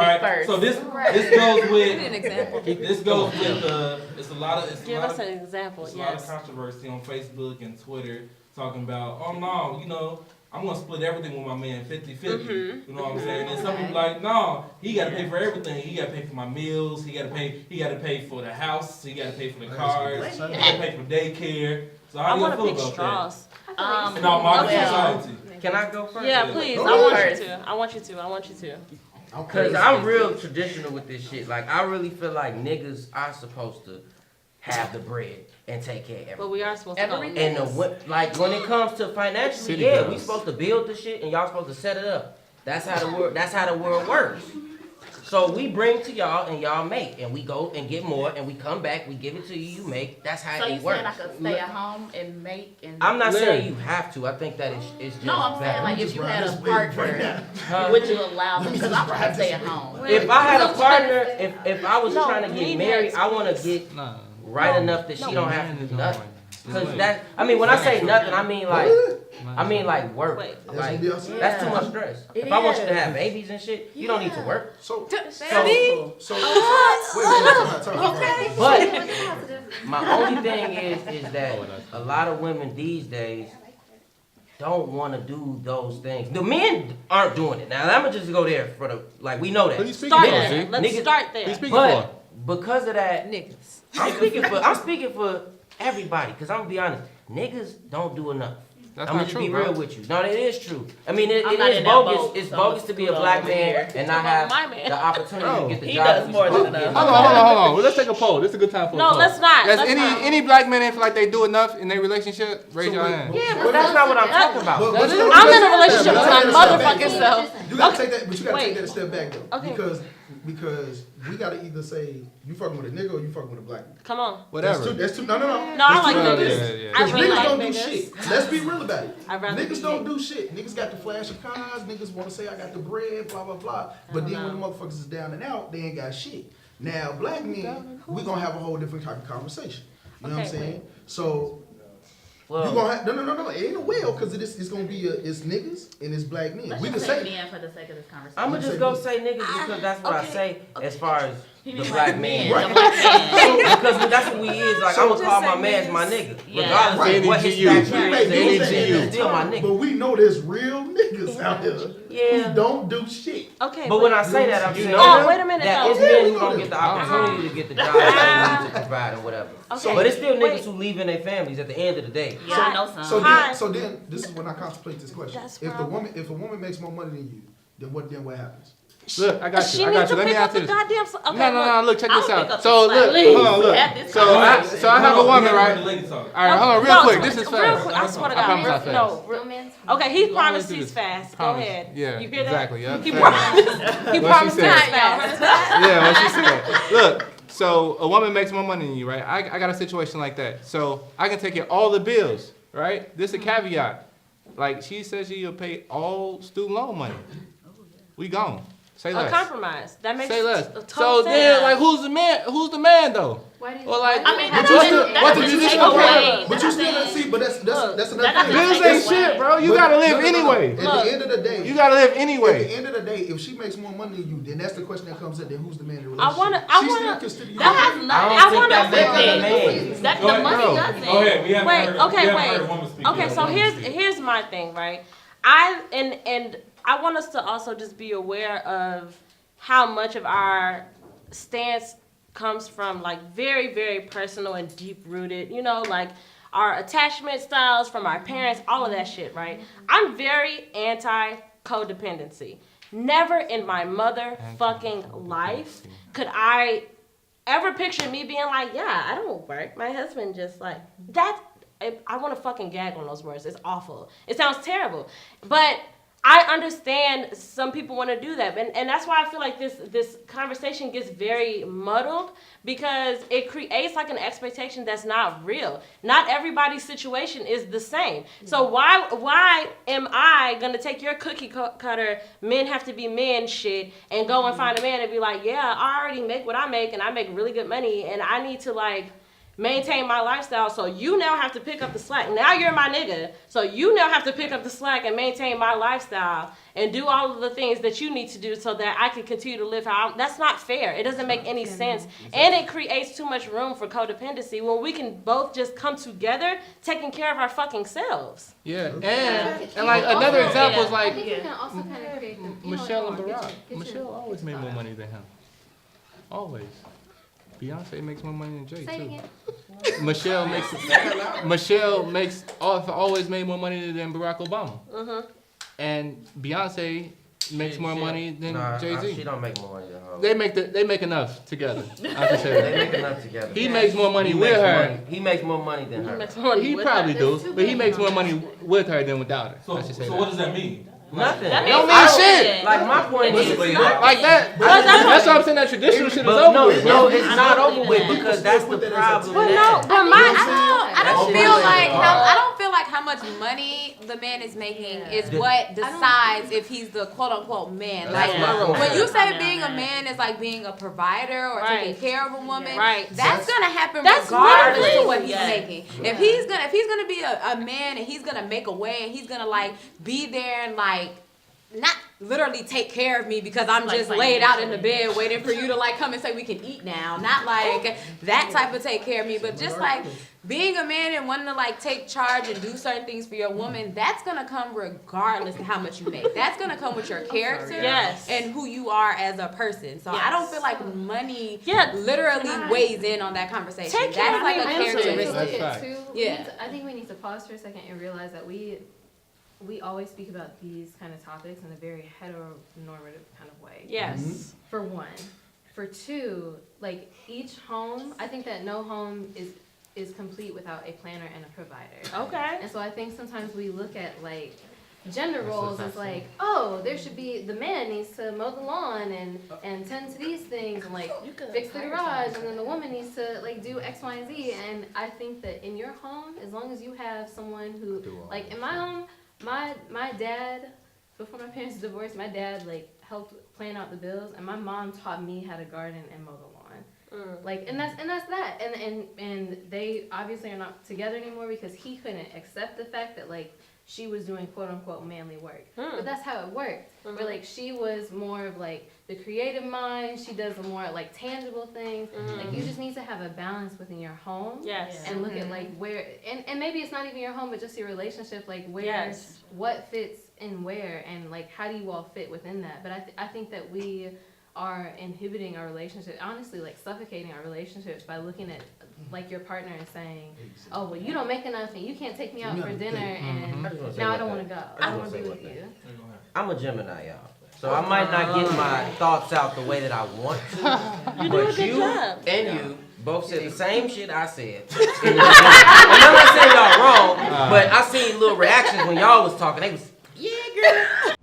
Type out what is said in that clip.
right. first. So this goes with an example. this goes with it's a lot of Give us an example. There's a lot of controversy on Facebook and Twitter talking about, oh no, I'm gonna split everything with my man 50-50. You know what I'm saying? And some people like, no, he gotta pay for everything. He gotta pay for my meals, he gotta pay for the house, he gotta pay for the cars, he gotta pay for daycare. So how do you feel about straws. that? In our modern society. Can I go first? Yeah, please. I want you to. Cause I'm real traditional with this shit. Like I really feel like niggas are supposed to have the bread and take care of everything. But we are supposed to go. And when it comes to financially, we supposed to build the shit and y'all supposed to set it up. That's how the world works. So we bring to y'all and y'all make, and we go and get more, and we come back, we give it to you, you make. That's how it works. So you saying I could stay at home and make and... I'm not saying you have to. I think that it's just No, I'm saying like if you had a partner, would you allow them? Because I'm trying to stay at home. If I had a partner, if I was trying to get married, I want to get right enough that she don't have to do nothing. Cause when I say nothing, I mean like work. Like that's too much stress. If I want you to have babies and shit, you don't need to work. But my only thing is that a lot of women these days don't want to do those things. The men aren't doing it. Now I'm gonna just go there we know that. Let's start there. But because of that, Niggas. I'm speaking for everybody, because I'm gonna be honest, niggas don't do enough. That's I'm not gonna true, be bro. real with you. No, it is true. I mean, it I'm not is in that bogus. boat, It's so bogus to be a scoot black over man here. and not have My man. the opportunity to get the He job. does that more you're than supposed to enough. get. Hold on. Well, let's take a poll. This is a good time for a No, poll. let's not. Does Let's not. any black men feel like they do enough in their relationship? Raise your hand. Yeah, but that's not what I'm talking about. I'm in a relationship with my motherfucking self. You gotta take that, but you gotta take that a step back though. Okay. Because we gotta either say you fucking with a nigga or you fucking with a black nigga. Come on. Whatever. That's two. No. No, I like niggas. Yeah. I Cause really niggas like don't do niggas. shit. Let's be real about it. I'd rather Niggas be don't gay. do shit. Niggas got the flash of cars. Niggas want to say I got the bread, blah blah blah. But then when the motherfuckers is down and out, they ain't got shit. Now black men, we gonna have a whole different type of conversation. You know what I'm Okay, saying? So you Well, gonna have no. It ain't a well because it's gonna be it's niggas and it's black men. Let's We can just say say men for the sake of this conversation. I'm gonna just go say niggas because that's what I say as far as He the means black like man. men, Right. the black man. Because that's what we is. Like I'm gonna call my man my nigga, Yeah. regardless of what his Right. stature we may is. use He's that as a still my term, nigga. but we know there's real niggas out there Yeah. who don't do shit. Okay. But when I say that, I'm saying Oh, wait a minute, that though. it's men who don't get the opportunity to get the job that they need to provide or whatever. Okay. But it's still Wait. niggas who leave in their families at the end of the day. Yeah, I know some. So then, this is when I contemplate this question. That's If wrong. a woman makes more money than you, then what happens? Look, I got She you. needs to Let me pick up answer the this. goddamn. Okay, No. Look, check I'll this pick out. up So the look, slack. hold on, look. At this So I conversation. have a woman, The right? lady talk. All right, hold on, real quick. This is Real fast. quick, I swear to I God. promise I'm fast. Okay, he Long promised as it he's is. fast. Go Promise. ahead. Yeah, You hear that? exactly, yeah. He Fair promised. He What promised she he's said. fast. Yeah, what she said. Look, so a woman makes more money than you, right? I got a situation like that. So I can take care of all the bills, right? This is a caveat. Like she says she'll pay all student loan money. We gone. Say A less. compromise. That makes Say less. total So sense. then, like, who's the man? Who's the man though? Or like, I mean, what's that's the what musician take pay? away. But you still gotta see. But that's another that thing. doesn't Bills take ain't away. shit, bro. You But- gotta live no. anyway. At the end of the day, You gotta live At the anyway. end of the day, if she makes more money than you, then that's the question that comes up. Then who's the man in the I relationship? wanna- She still consider you. That has I nothing. don't think wanna that makes say- her a man. That Go the ahead, money bro. doesn't. Go ahead. We haven't Wait, heard. okay, we haven't wait. heard a woman speak. Okay, yet. so Let a woman speak. here's my thing, right? And I want us to also just be aware of how much of our stance comes from like very, very personal and deep rooted, you know, like our attachment styles from our parents, all of that shit, right? I'm very anti codependency. Never in my motherfucking life could I ever picture me being like, yeah, I don't work. My husband just like that. I want to fucking gag on those words. It's awful. It sounds terrible, but I understand some people want to do that, and that's why I feel like this conversation gets very muddled because it creates like an expectation that's not real. Not everybody's situation is the same. So why am I gonna take your cookie cutter men have to be men shit and go and find a man and be like, yeah, I already make what I make and I make really good money and I need to like maintain my lifestyle, so you now have to pick up the slack. Now you're my nigga, so you now have to pick up the slack and maintain my lifestyle and do all of the things that you need to do so that I can continue to live how that's not fair. It doesn't make any sense. And it creates too much room for codependency when we can both just come together taking care of our fucking selves. Yeah, and like another example is I like think you can also kind of create the Michelle and Barack. Michelle always made more money than him. Always. Beyonce makes more money than Jay Say it too. again. Michelle makes always made more money than Barack Obama. And Beyonce makes more money than Jay-Z. She don't make more money than her. They make enough together. I can say They that. make enough together. He makes more money He with makes her. money- He makes more money than her. He probably do, but he makes more money with her than without her. I should say So that. what does that mean? Nothing. That don't means mean shit. Like my point is, Like that. That's why I'm saying that traditional shit is but over no, with. no, bro. it's not over with because that's the problem. But no, that- but I That don't shit feel is like hard. I don't feel like how much money the man is making is what decides if he's the quote unquote man. That's Like my point. when you say being a man is like being a provider or Right. taking care of a woman, Right. that's gonna happen That's regardless literally- of what he's yeah. making. If he's gonna be a man and he's gonna make a way and he's gonna like be there and like not literally take care of me because I'm Like just laid out in the bed waiting for you to like come and say we can eat now. Not like that type of take care of me, but just like being a man and wanting to like take charge and do certain things for your woman, that's gonna come regardless of how much you make. That's gonna come with your character Yes. and who you are as a person. So I don't feel like money Yeah. literally weighs in on that conversation. Take care That's of like me a mentally. characteristic. That's right. Yeah. I think we need to pause for a second and realize that we always speak about these kind of topics in a very heteronormative kind of way. Yes. For one. For two, like each home, I think that no home is complete without a planner and a provider. Okay. And so I think sometimes we look at like gender roles as like, oh, there should be the man needs to mow the lawn and tend to these things and like fix the garage, and then the woman needs to like do X, Y, and Z. And I think that in your home, as long as you have someone who like in my home, my dad, before my parents divorced, my dad like helped plan out the bills, and my mom taught me how to garden and mow the lawn. Like, and that's that. And they obviously are not together anymore because he couldn't accept the fact that like she was doing quote unquote manly work. But that's how it worked. Where like she was more of like the creative mind, she does the more like tangible things. Like you just need to have a balance within your home. Yes. And look at like where and maybe it's not even your home but just your relationship, like where Yes. what fits in where, and like how do you all fit within that. But I think that we are inhibiting our relationship, honestly like suffocating our relationships by looking at like your partner and saying, oh well you don't make enough and you can't take me out for dinner and now I don't want to go. I don't want to be with you. I'm a Gemini, y'all. So I might not get my thoughts out the way that I want to. You do a But good you job. and you both said the same shit I said. And I'm not saying y'all wrong, but I seen little reactions when y'all was talking. They was, yeah, girl.